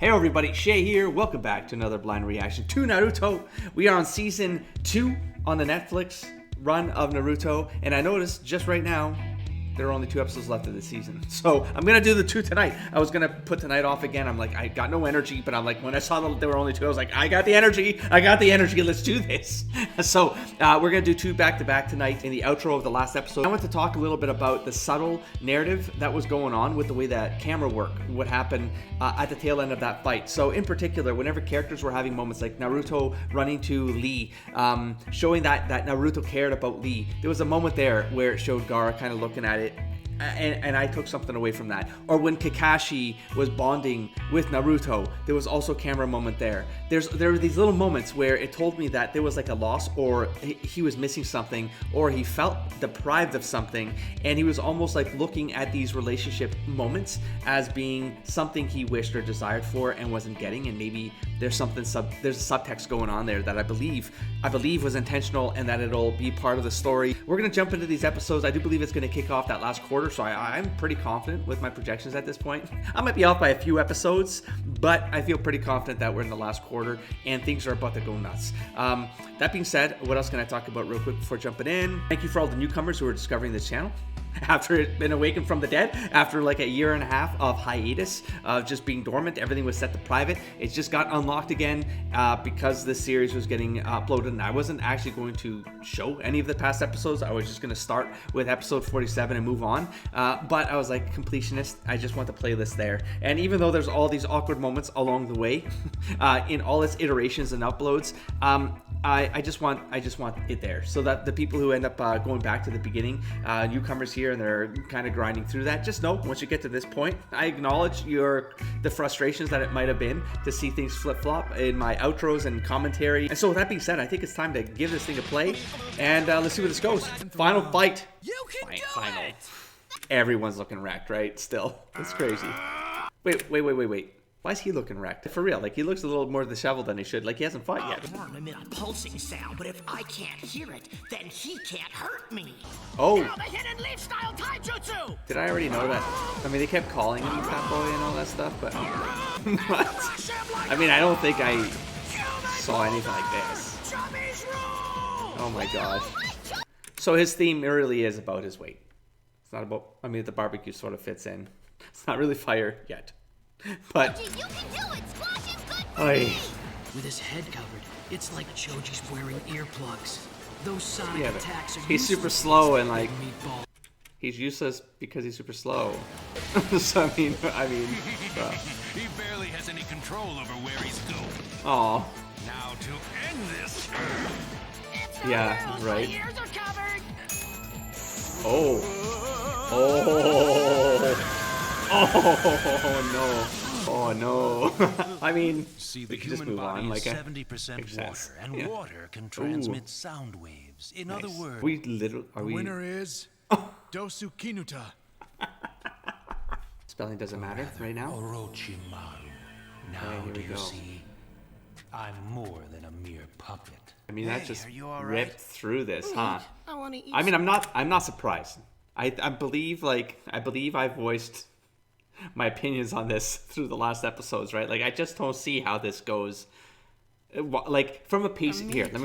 Hey everybody, Shay here. Welcome back to another blind reaction to Naruto. We are on season 2 on the Netflix run of Naruto, and I noticed just right now there are only 2 episodes left of the season. So I'm gonna do the 2 tonight. I was gonna put tonight off again. I'm like, I got no energy, but I'm like, when I saw that there were only 2, I was like, I got the energy. Let's do this. So we're gonna do 2 back-to-back tonight in the outro of the last episode. I want to talk a little bit about the subtle narrative that was going on with the way that camera worked, what happened at the tail end of that fight. So in particular, whenever characters were having moments like Naruto running to Lee, showing that Naruto cared about Lee, there was a moment there where it showed Gaara kind of looking at it. And I took something away from that. Or when Kakashi was bonding with Naruto, there was also a camera moment there. There were these little moments where it told me that there was like a loss, or he was missing something, or he felt deprived of something, and he was almost like looking at these relationship moments as being something he wished or desired for and wasn't getting, and maybe there's something there's a subtext going on there that I believe was intentional, and that it'll be part of the story. We're gonna jump into these episodes. I do believe it's gonna kick off that last quarter. So I'm pretty confident with my projections at this point. I might be off by a few episodes, but I feel pretty confident that we're in the last quarter and things are about to go nuts. That being said, what else can I talk about real quick before jumping in? Thank you for all the newcomers who are discovering this channel after it been awakened from the dead, after like a year and a half of hiatus of just being dormant. Everything was set to private. It just got unlocked again because this series was getting uploaded, and I wasn't actually going to show any of the past episodes. I was just going to start with episode 47 and move on, but I was like, completionist, I just want the playlist there. And even though there's all these awkward moments along the way in all its iterations and uploads, I just want it there, so that the people who end up going back to the beginning, newcomers here, and they're kind of grinding through that, just know once you get to this point, I acknowledge the frustrations that it might have been to see things flip-flop in my outros and commentary. And so with that being said, I think it's time to give this thing a play, and let's see where this goes. Final fight. Final. Everyone's looking wrecked, right? Still, it's crazy. Wait. Why is he looking wrecked? For real, like he looks a little more disheveled than he should. Like he hasn't fought yet. I'll emit a pulsing sound, but if I can't hear it, then he can't hurt me. Oh. Now the hidden leaf style taijutsu. Did I already know that? I mean, they kept calling him Fat Boy and all that stuff, but what? I mean, I don't think I saw anything like this. Oh my god. So his theme really is about his weight. It's not about, I mean, the barbecue sort of fits in. It's not really fire yet. But you can do it. Squash is good for oy. me. With his head covered, it's like Choji's wearing earplugs. Those sonic attacks are he's super slow, and like he's useless because he's super slow. So I mean, he barely has any control over where he's going. Aw. Now to end this. Yeah, right. My ears are covered. Oh. Oh no. I mean, See, we the can just human move body on. Like is 70% water, and water can transmit sound waves. In other words, The winner is Dosu Kinuta. Spelling doesn't matter right now. Orochimaru. Now here do we you go. see? I'm more than a mere puppet. I mean, that just are you all ripped right? through this, huh? I want to eat. I mean, I'm not surprised. I believe I voiced my opinions on this through the last episodes, right? Like I just don't see how this goes. Like from a pacing here, let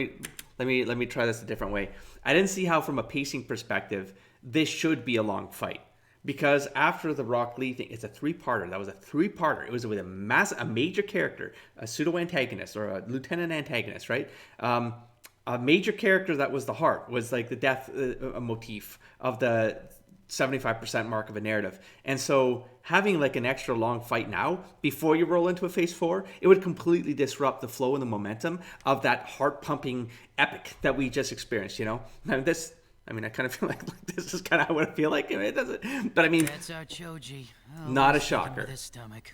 me try this a different way. I didn't see how, from a pacing perspective, this should be a long fight, because after the Rock Lee thing, it's a 3-parter. That was a 3-parter. It was with a major character, a pseudo antagonist or a lieutenant antagonist, right? A major character that was the heart, was like the death motif of the 75% mark of a narrative. And so having like an extra long fight now before you roll into a phase 4, it would completely disrupt the flow and the momentum of that heart-pumping epic that we just experienced, you know? And I kind of feel like this is kind of what I feel like. It doesn't, but I mean, That's our Choji. Oh, not a he's sticking shocker. with his stomach.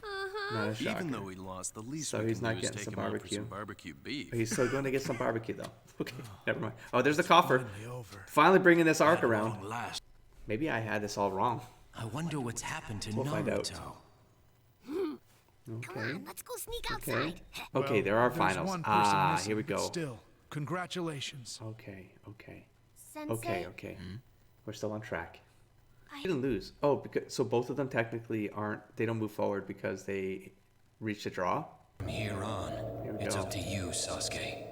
Not a shocker. Even though he lost, the least So we he's can not do is getting take some him out for barbecue. some barbecue beef. He's still going to get some barbecue though. Okay, never mind. Oh, there's the coffer. Finally over. Finally bringing this arc around. Long last. Maybe I had this all wrong. I wonder what's happened to We'll find out. Come Okay. on, let's go sneak Okay. outside. Okay, there are There's finals. one person Ah, missing, here we but go. Still, congratulations. Okay. Sensei. Okay. We're still on track. I didn't lose. Oh, because so both of them technically aren't. They don't move forward because they reach the draw. From here on, we it's go. up to you, Sasuke.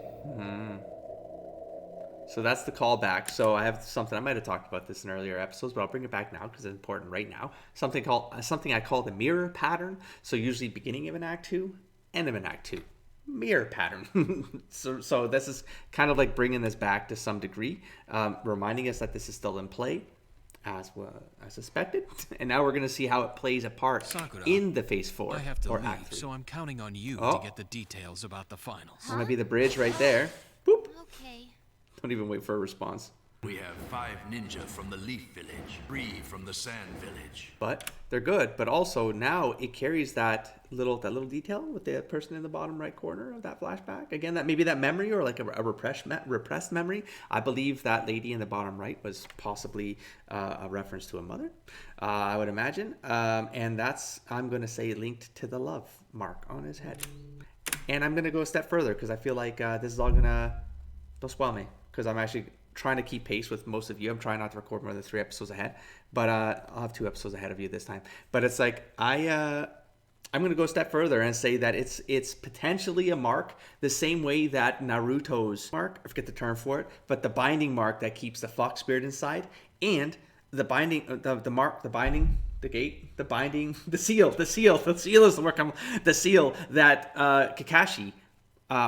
So that's the callback. So I have something, I might have talked about this in earlier episodes, but I'll bring it back now because it's important right now. Something I call the mirror pattern. So usually beginning of an act 2, end of an act 2. Mirror pattern. so this is kind of like bringing this back to some degree, reminding us that this is still in play as suspected. And now we're going to see how it plays a part Sakura, in the Phase 4 I have to or leave, Act 3. so I'm counting on you Oh. to get the details about the finals. That might be the bridge right there. Boop. Okay. Don't even wait for a response. We have 5 ninja from the Leaf Village, 3 from the Sand Village. But they're good. But also now it carries that little detail with the person in the bottom right corner of that flashback. Again, that maybe that memory or like a repressed memory. I believe that lady in the bottom right was possibly a reference to a mother, I would imagine. And that's, I'm going to say, linked to the love mark on his head. And I'm going to go a step further because I feel like this is all going to... Don't spoil me because I'm actually trying to keep pace with most of you. I'm trying not to record more than 3 episodes ahead, but I'll have 2 episodes ahead of you this time. But it's like I'm going to go a step further and say that it's potentially a mark the same way that Naruto's mark, I forget the term for it, but the binding mark that keeps the fox spirit inside, and the binding, the mark, the binding, the gate, the binding, the seal is the work. The seal that Kakashi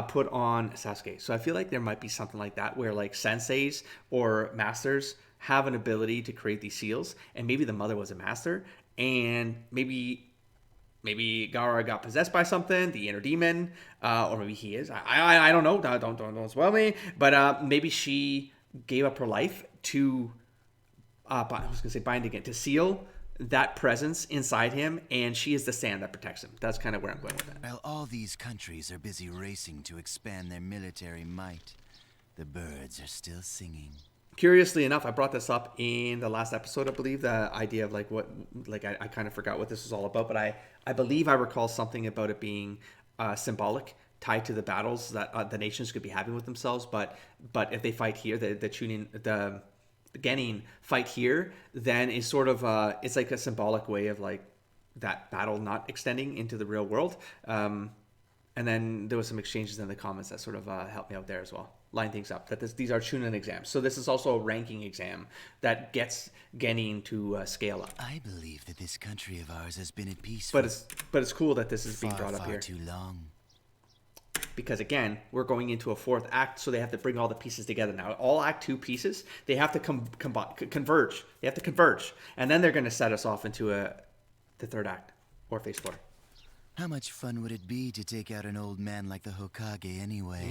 put on Sasuke. So I feel like there might be something like that where like senseis or masters have an ability to create these seals, and maybe the mother was a master, and maybe Gaara got possessed by something, the inner demon, or maybe he is. I don't know. Don't spoil me. But maybe she gave up her life to binding it, to seal that presence inside him, and she is the sand that protects him. That's kind of where I'm going with that. While all these countries are busy racing to expand their military might, the birds are still singing. Curiously enough, I brought this up in the last episode, I believe, the idea of I kind of forgot what this was all about, but I believe I recall something about it being symbolic, tied to the battles that the nations could be having with themselves, but if they fight here, the Genin fight here, then is sort of it's like a symbolic way of like that battle not extending into the real world. And then there was some exchanges in the comments that sort of helped me out there as well. Line things up. That these are Chunin exams. So this is also a ranking exam that gets Genin to scale up. I believe that this country of ours has been at peace but it's cool that this is being brought up far here. too long. Because again, we're going into a 4th act, so they have to bring all the pieces together now. All Act 2 pieces, they have to converge. They have to converge, and then they're going to set us off into the 3rd act or Phase 4. How much fun would it be to take out an old man like the Hokage anyway?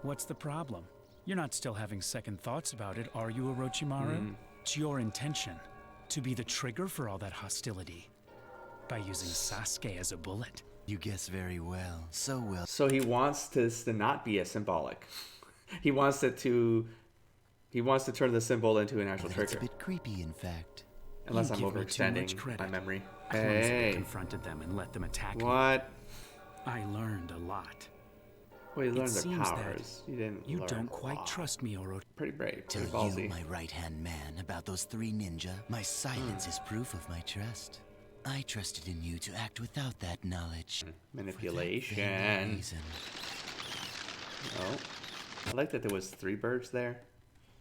What's the problem? You're not still having second thoughts about it, are you, Orochimaru? It's your intention to be the trigger for all that hostility by using Sasuke as a bullet. You guess very well. So well. So he wants this to not be a symbolic. He wants to turn the symbol into an actual It's a trigger. bit creepy, in fact. Unless You I'm give me too much overextending credit. my memory. I clumsily Hey. confronted them and let them attack me. What? I learned a lot. Well, you It learned their seems powers. You didn't You learn don't a quite lot. trust me, Orochi. Pretty brave. Tell Pretty you, ballsy. my right-hand man, about those 3 ninja. My silence is proof of my trust. I trusted in you to act without that knowledge. Manipulation. For that very reason. Oh. I like that there was 3 birds there.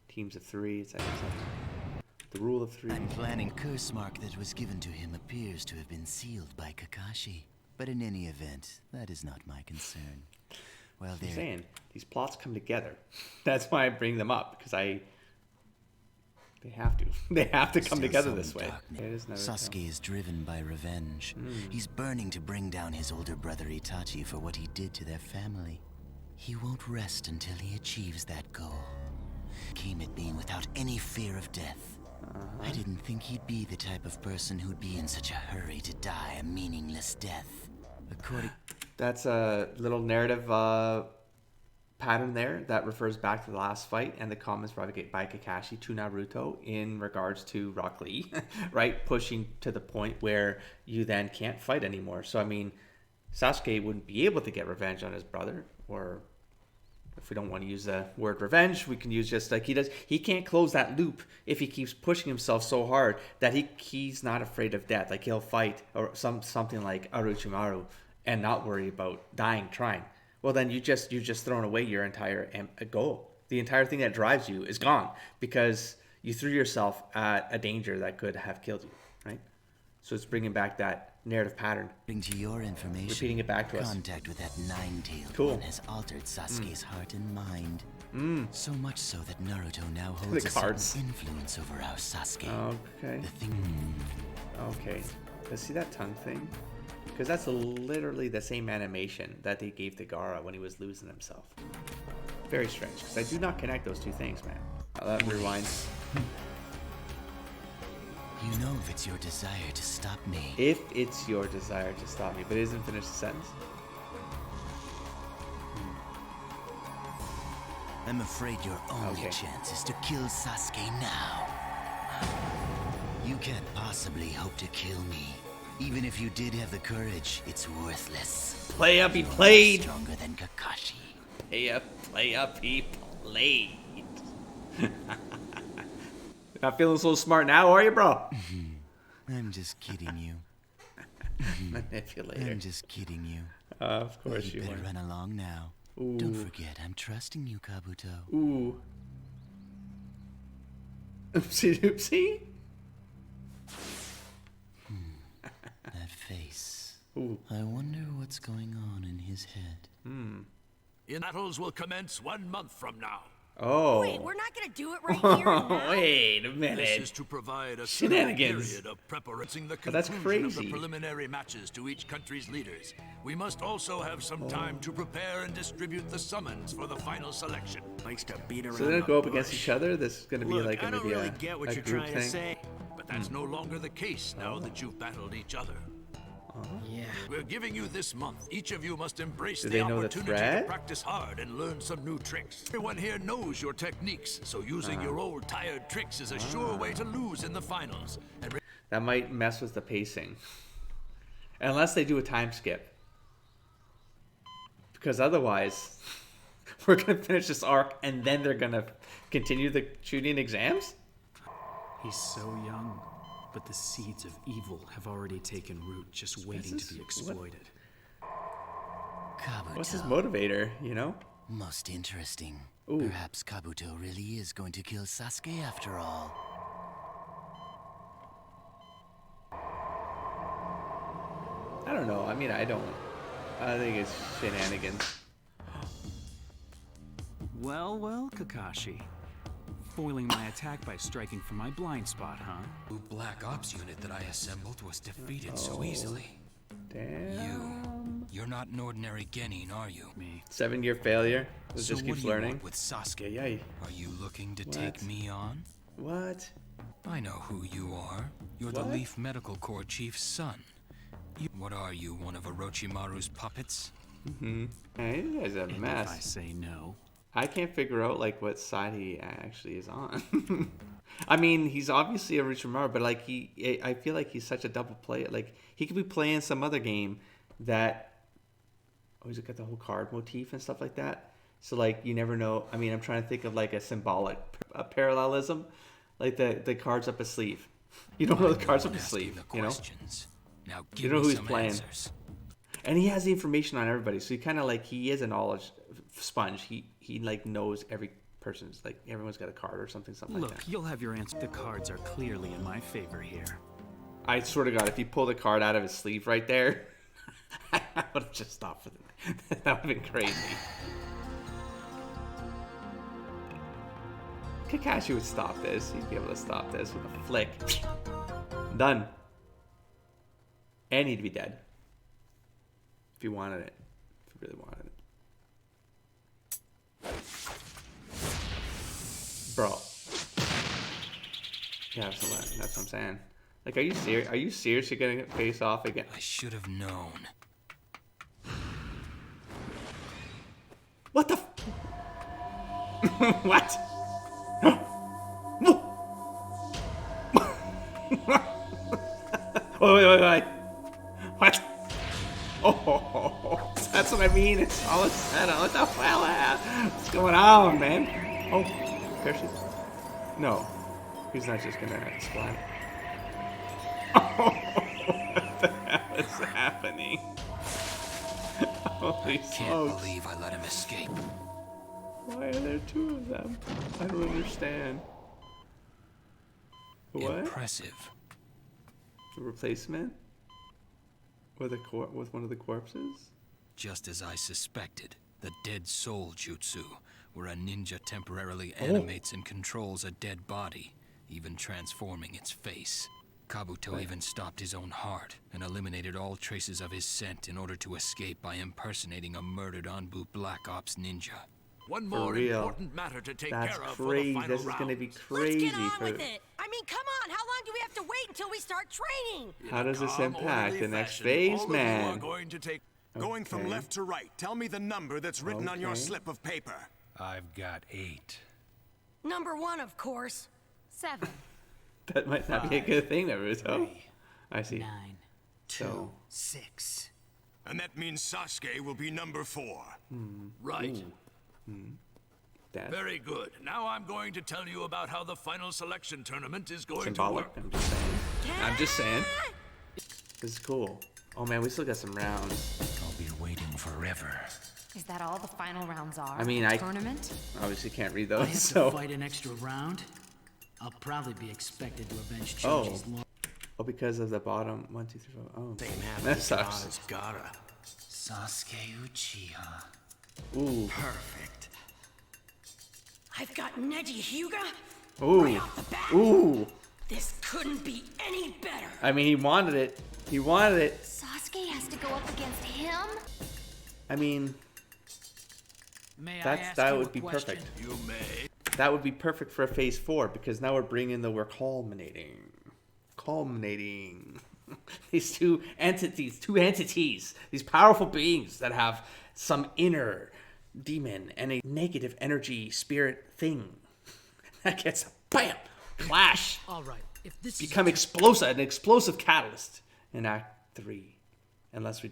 Teams of 3. It's like the rule of 3. I'm planning curse mark that was given to him appears to have been sealed by Kakashi. But in any event, that is not my concern. Well, I'm saying these plots come together. That's why I bring them up, because they have to. They have to come together this way. It is Naruto. Sasuke is driven by revenge. He's burning to bring down his older brother Itachi for what he did to their family. He won't rest until he achieves that goal. Came at being without any fear of death. I didn't think he'd be the type of person who'd be in such a hurry to die a meaningless death. According... That's a little narrative pattern there that refers back to the last fight and the comments by Kakashi to Naruto in regards to Rock Lee, right? Pushing to the point where you then can't fight anymore. So, I mean, Sasuke wouldn't be able to get revenge on his brother, or if we don't want to use the word revenge, we can use just like he does. He can't close that loop if he keeps pushing himself so hard that he's not afraid of death. Like he'll fight or something like Orochimaru and not worry about dying trying, well, then you're just throwing away your entire goal. The entire thing that drives you is gone because you threw yourself at a danger that could have killed you, right? So it's bringing back that narrative pattern. To your information, repeating it back to us. Contact with that nine-tailed Cool. one has altered Sasuke's heart and mind. So much so that Naruto now The holds a cards. certain influence over our Sasuke. Okay. The thing. Okay. Let's see that tongue thing? Because that's literally the same animation that they gave to Gaara when he was losing himself. Very strange, because I do not connect those two things, man. That rewinds. You know if it's your desire to stop me. If it's your desire to stop me, but it isn't finished the sentence. I'm afraid your only Okay. chance is to kill Sasuke now. You can't possibly hope to kill me. Even if you did have the courage, it's worthless. Play up, he played. Stronger than Kakashi. Play up, he played. Not feeling so smart now, are you, bro? I'm just kidding you. Manipulator. I'm just kidding you. Of course you better are. run along now. Ooh. Don't forget, I'm trusting you, Kabuto. Ooh. Oopsie doopsie. That face. Ooh. I wonder what's going on in his head. In battles will commence 1 month from now. Oh. Wait, we're not gonna do it right here and now? Wait a This minute. is to provide a Shenanigans. period of preparing the Oh, that's conclusion of the crazy. preliminary matches to each country's leaders. We must also have some time to prepare and distribute the summons for the final selection. Likes to beat around So they're gonna the go up bush. against each other? This is gonna be Look, like I don't maybe really a, get what a you're group trying thing. to say. But that's no longer the case now that you've battled each other. Yeah. We're giving you this month. Each of you must embrace Do the they know the opportunity to threat? practice hard and learn some new tricks. Everyone here knows your techniques, so using your old tired tricks is a sure way to lose in the finals. And That might mess with the pacing. Unless they do a time skip. Because otherwise, we're going to finish this arc and then they're going to continue the shooting exams? He's so young, but the seeds of evil have already taken root, just waiting to be exploited. Kabuto. What's his motivator, you know? Most interesting. Ooh. Perhaps Kabuto really is going to kill Sasuke after all. I don't know. I mean, I don't. I think it's shenanigans. Well, well, Kakashi. Foiling my attack by striking from my blind spot, huh? The Black Ops unit that I assembled was defeated so easily. Damn. You're not an ordinary Genin, are you? Me. 7-year failure. It So just what keeps do you learning. want with Sasuke? Yay. Are you looking to What? take me on? What? I know who you are. You're What? the Leaf Medical Corps chief's son. What are you, one of Orochimaru's puppets? Hey, you guys are a And if I mess. say no, I can't figure out like what side he actually is on. I mean, he's obviously a Orochimaru, but like I feel like he's such a double player. Like he could be playing some other game that, oh, he's got the whole card motif and stuff like that. So like you never know. I mean, I'm trying to think of like a symbolic parallelism, like the cards up his sleeve. You don't know the cards up his Asking sleeve, the you know. questions. Now You give know me who he's some playing. answers. And he has the information on everybody, so he kind of like he is a knowledge sponge. He like knows every person's like everyone's got a card or something like look, that. you'll have your answer. The cards are clearly in my favor here. I swear to God, if he pulled a card out of his sleeve right there, I would have just stopped for that. That would have been crazy. Kakashi would stop this. He'd be able to stop this with a flick. Done. And he'd be dead. If he wanted it. If he really wanted it. Bro. Yeah, that's what I'm saying. Like, are you serious? Are you seriously gonna face off again? I should have known. What the? What? Wait. What? Oh, that's what I mean. It's all it's set up. What the hell? What's going on, man? Oh, there she is. No, he's not just gonna splat. Oh, what the hell is happening? Holy Can't smokes. believe I let him escape. Why are there two of them? I don't understand. What? Impressive. A replacement? With one of the corpses? Just as I suspected, the dead soul jutsu, where a ninja temporarily animates and controls a dead body, even transforming its face. Kabuto even stopped his own heart and eliminated all traces of his scent in order to escape by impersonating a murdered Anbu Black Ops ninja. One more real. important matter to take That's care of for the crazy. final This is round. gonna be Let's crazy get on for. with it. I mean, come on. How long do we have to wait until we start training? How does this Calm, impact orderly the next fashion, phase, all of you are man? going to take Going from Okay. left to right, tell me the number that's written on your Okay. slip of paper. I've got 8. Number 1, of course. 7. That might not be a good thing, Naruto. I see. 9, 2, So- 6. And that means Sasuke will be number 4. Right. That's Very good. Now I'm going to tell you about how the final selection tournament is going symbolic. to work. I'm just saying. I'm just saying. This is cool. Oh man, we still got some rounds. I'll be waiting forever. Is that all the final rounds are? I mean, Tournament? obviously can't read I those, have so. to fight an extra round. I'll probably be expected to avenge Oh. Choji's loss. Oh, because of the bottom 1, 2, 3, 4. Oh, Same happened that to sucks. Gaara's Gaara. Sasuke Uchiha. Ooh, Perfect. I've got Neji Hyuga. ooh, Right off the bat. ooh. This couldn't be any better. I mean, he wanted it. He wanted it. Sasuke has to go up against him? I mean, May I that ask that you would a be question? perfect. You may. That would be perfect for a phase 4 because now we're bringing we're culminating. These two entities, these powerful beings that have some inner demon and a negative energy spirit thing that gets bam, clash, All right. If this become is an explosive catalyst in Act 3. Unless we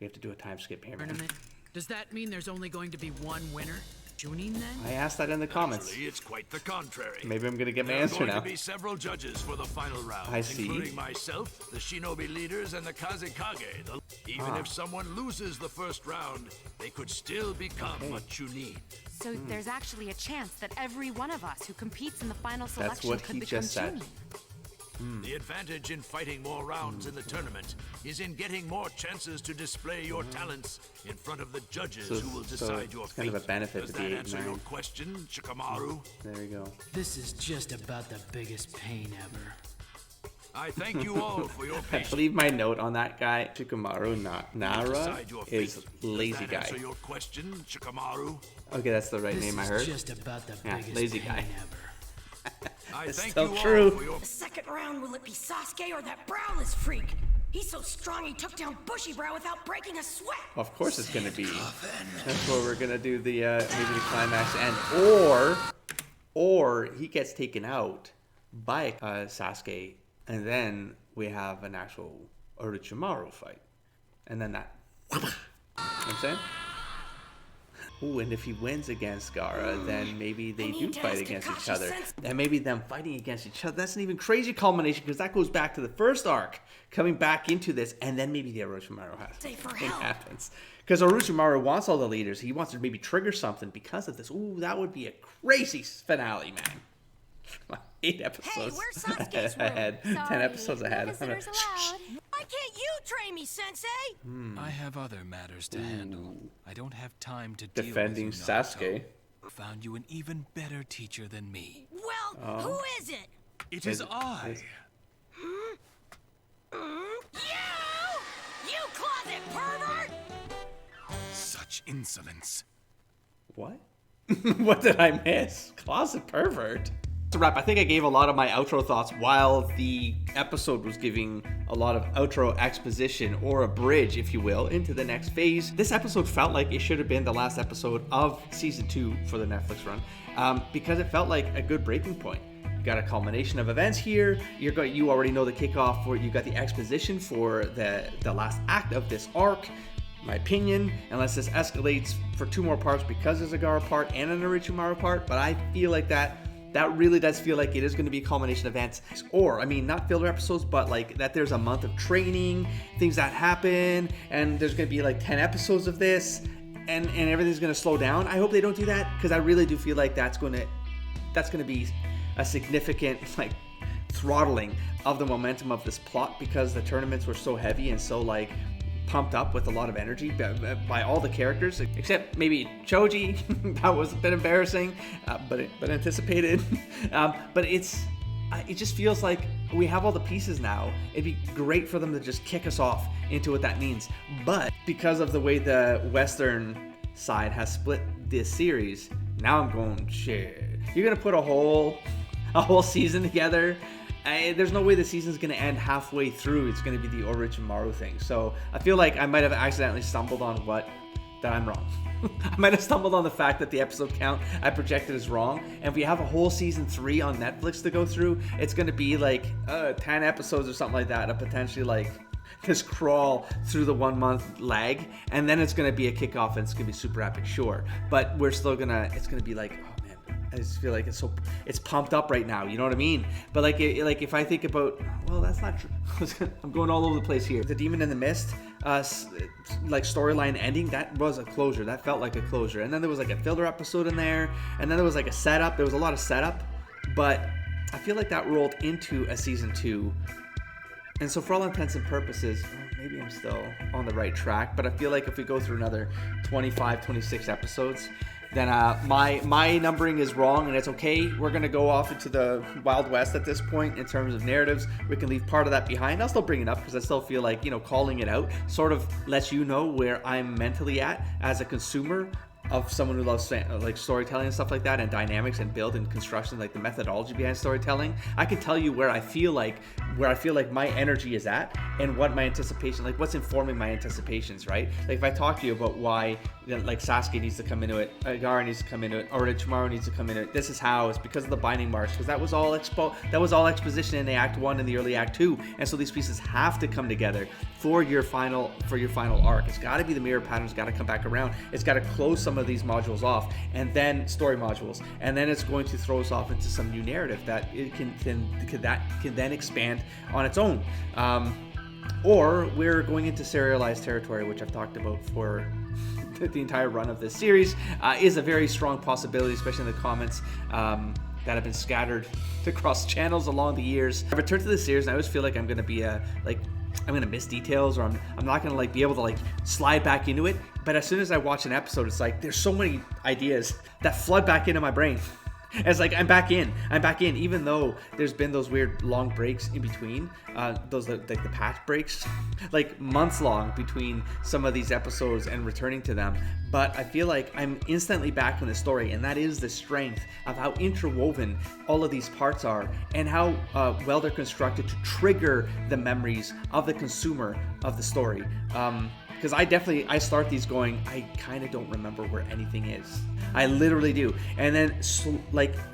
have to do a time skip here, man. tournament, does that mean there's only going to be one winner? Junin then? I asked that in the comments. Actually, it's quite the contrary. Maybe I'm gonna get my There are answer going now. to be several judges for the final round, I see. including myself, the Shinobi leaders, and the Kazekage. Even if someone loses the first round, they could still become a Chunin. So there's actually a chance that every one of us who competes in the final selection what could he become just said. Chunin. The advantage in fighting more rounds in the tournament is in getting more chances to display your talents in front of the judges So- who will so decide your it's fate. kind of a benefit Does to be that 8 answer and your 9. question, Shikamaru? There you go. This is just about the biggest pain ever. I thank you all for your I patience. believe my note on that guy, Shikamaru Nara, Decide your fate. is lazy Does that guy. answer your question, Shikamaru? Okay, that's the right This name I is heard. just about the Yeah, biggest lazy pain guy. ever. I It's thank still you true. all for your The second round, will it be Sasuke or that browless freak? He's so strong he took down Bushybrow without breaking a sweat. Of course it's gonna be. That's where we're gonna do the maybe the climax end, or he gets taken out by Sasuke, and then we have an actual Orochimaru fight, and then that. You know what I'm saying? Ooh, and if he wins against Gaara, then maybe they I do need to fight ask against each Kakashi other. Sensei. And maybe them fighting against each other, that's an even crazy culmination because that goes back to the first arc, coming back into this, and then maybe the Orochimaru Say for thing help. happens. Because Orochimaru wants all the leaders. He wants to maybe trigger something because of this. Ooh, that would be a crazy finale, man. 8 episodes where's Sasuke's room? ahead. 10 Sorry, episodes no ahead. visitors allowed. Why can't you train me, Sensei? I have other matters to handle. I don't have time to deal Defending with you, Naruto. Sasuke. Found you an even better teacher than me. Well, who is it? It is I. You closet pervert! Such insolence. What? What did I miss? Closet pervert. To wrap, I think I gave a lot of my outro thoughts while the episode was giving a lot of outro exposition, or a bridge, if you will, into the next phase. This episode felt like it should have been the last episode of season 2 for the Netflix run, because it felt like a good breaking point. You got a culmination of events here. You already know the kickoff for. You got the exposition for the last act of this arc. My opinion, unless this escalates for 2 more parts because there's a Gaara part and an Orochimaru part, but I feel like that that really does feel like it is going to be a culmination of events, or I mean, not filler episodes, but like that there's a month of training, things that happen, and there's going to be like 10 episodes of this, and everything's going to slow down. I hope they don't do that, because I really do feel like that's going to be a significant like throttling of the momentum of this plot, because the tournaments were so heavy and so like pumped up with a lot of energy by all the characters, except maybe Choji. That was a bit embarrassing, but anticipated. But it just feels like we have all the pieces now. It'd be great for them to just kick us off into what that means. But because of the way the Western side has split this series, now I'm going, shit. You're gonna put a whole season together. There's no way the season's going to end halfway through. It's going to be the Orochimaru thing. So I feel like I might have accidentally stumbled on that I'm wrong. I might have stumbled on the fact that the episode count I projected is wrong. And if we have a whole season 3 on Netflix to go through, it's going to be like 10 episodes or something like that. Potentially like this crawl through the 1 month lag. And then it's going to be a kickoff, and it's going to be super epic, sure. But it's going to be like, I just feel like it's pumped up right now. You know what I mean? But like if I think about, well, that's not true. I'm going all over the place here. The Demon in the Mist, like storyline ending, that was a closure. That felt like a closure. And then there was like a filler episode in there, and then there was like a setup. There was a lot of setup, but I feel like that rolled into a season 2. And so for all intents and purposes, maybe I'm still on the right track, but I feel like if we go through another 25, 26 episodes, then my numbering is wrong, and it's okay. We're going to go off into the Wild West at this point in terms of narratives. We can leave part of that behind. I'll still bring it up because I still feel like, calling it out sort of lets you know where I'm mentally at as a consumer of someone who loves like storytelling and stuff like that, and dynamics and build and construction, like the methodology behind storytelling. I can tell you where I feel like my energy is at, and what my anticipation, like what's informing my anticipations, right? Like if I talk to you about why like Sasuke needs to come into it, Gaara needs to come into it, or Orochimaru needs to come into it, this is how. It's because of the binding marks, because that was all exposition in the Act 1 and the early Act 2, and so these pieces have to come together for your final arc. It's got to be the mirror patterns, got to come back around. It's got to close some of these modules off, and then story modules, and then it's going to throw us off into some new narrative that it can then expand on its own, or we're going into serialized territory, which I've talked about for the entire run of this series. Is a very strong possibility, especially in the comments that have been scattered across channels along the years. I return to this series, and I always feel like I'm going to be I'm going to miss details, or I'm not going to be able to slide back into it. But as soon as I watch an episode, it's like there's so many ideas that flood back into my brain. It's like I'm back in, even though there's been those weird long breaks in between, those like the patch breaks, like months long between some of these episodes and returning to them. But I feel like I'm instantly back in the story, and that is the strength of how interwoven all of these parts are, and how well they're constructed to trigger the memories of the consumer of the story. Because I start these going, I kind of don't remember where anything is. I literally do. And then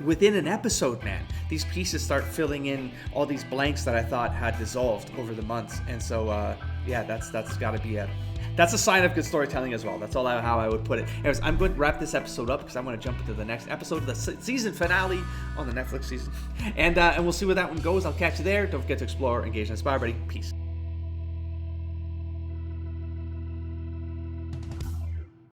within an episode, man, these pieces start filling in all these blanks that I thought had dissolved over the months. And so, that's got to be that's a sign of good storytelling as well. That's how I would put it. Anyways, I'm going to wrap this episode up because I'm going to jump into the next episode of the season finale on the Netflix season. And we'll see where that one goes. I'll catch you there. Don't forget to explore, engage, and inspire, buddy. Peace.